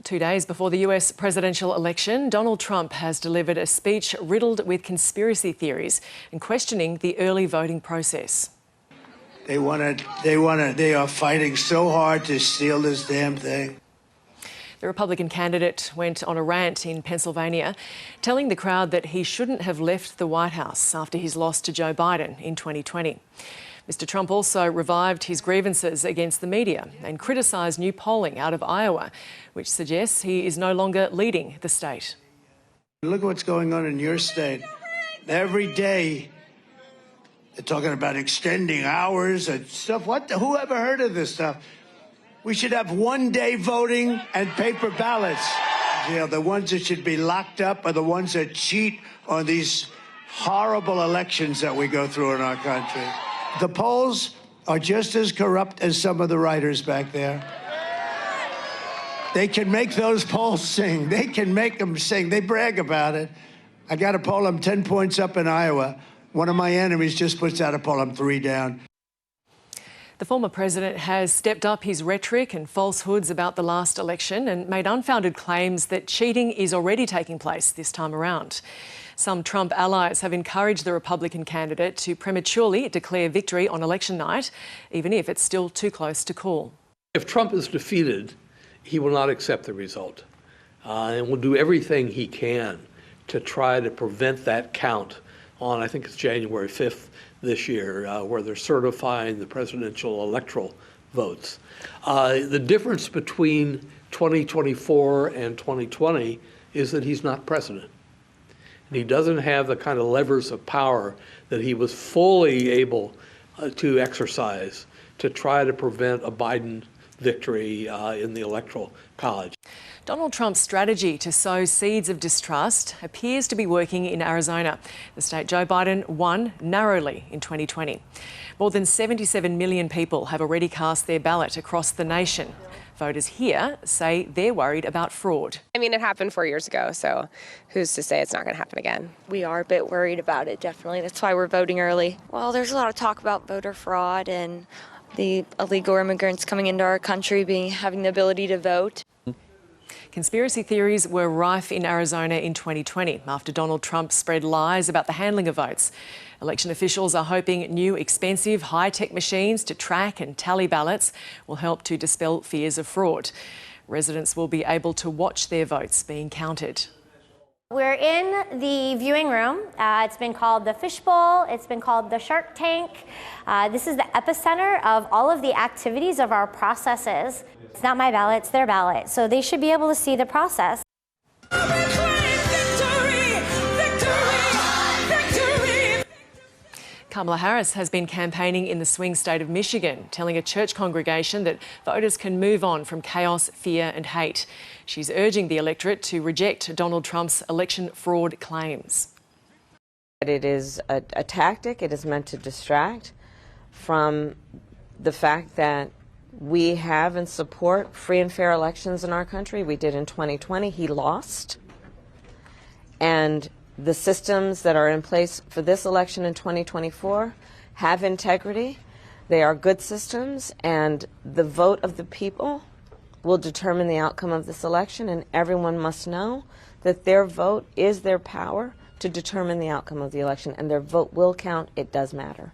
2 days before the US presidential election, Donald Trump has delivered a speech riddled with conspiracy theories and questioning the early voting process. They are fighting so hard to steal this damn thing. The Republican candidate went on a rant in Pennsylvania, telling the crowd that he shouldn't have left the White House after his loss to Joe Biden in 2020. Mr. Trump also revived his grievances against the media and criticised new polling out of Iowa, which suggests he is no longer leading the state. Look at what's going on in your state. Every day, they're talking about extending hours and stuff. Who ever heard of this stuff? We should have one-day voting and paper ballots. You know, the ones that should be locked up are the ones that cheat on these horrible elections that we go through in our country. The polls are just as corrupt as some of the writers back there. They can make those polls sing. They can make them sing. They brag about it. I got a poll, I'm 10 points up in Iowa. One of my enemies just puts out a poll, I'm 3 down. The former president has stepped up his rhetoric and falsehoods about the last election and made unfounded claims that cheating is already taking place this time around. Some Trump allies have encouraged the Republican candidate to prematurely declare victory on election night, even if it's still too close to call. If Trump is defeated, he will not accept the result and will do everything he can to try to prevent that count on, I think it's January 5th this year, where they're certifying the presidential electoral votes. The difference between 2024 and 2020 is that he's not president. And he doesn't have the kind of levers of power that he was fully able to exercise to try to prevent a Biden victory in the Electoral College. Donald Trump's strategy to sow seeds of distrust appears to be working in Arizona, the state Joe Biden won narrowly in 2020. More than 77 million people have already cast their ballot across the nation. Voters here say they're worried about fraud. I mean, it happened 4 years ago, so who's to say it's not going to happen again? We are a bit worried about it, definitely. That's why we're voting early. Well, there's a lot of talk about voter fraud and the illegal immigrants coming into our country having the ability to vote. Conspiracy theories were rife in Arizona in 2020 after Donald Trump spread lies about the handling of votes. Election officials are hoping new, expensive, high-tech machines to track and tally ballots will help to dispel fears of fraud. Residents will be able to watch their votes being counted. We're in the viewing room. It's been called the fishbowl. It's been called the Shark Tank. This is the epicenter of all of the activities of our processes. It's not my ballot, it's their ballot. So they should be able to see the process. Kamala Harris has been campaigning in the swing state of Michigan, telling a church congregation that voters can move on from chaos, fear and hate. She's urging the electorate to reject Donald Trump's election fraud claims. It is a tactic. It is meant to distract from the fact that we have and support free and fair elections in our country. We did in 2020. He lost. And the systems that are in place for this election in 2024 have integrity. They are good systems, and the vote of the people will determine the outcome of this election, and everyone must know that their vote is their power to determine the outcome of the election, and their vote will count. It does matter.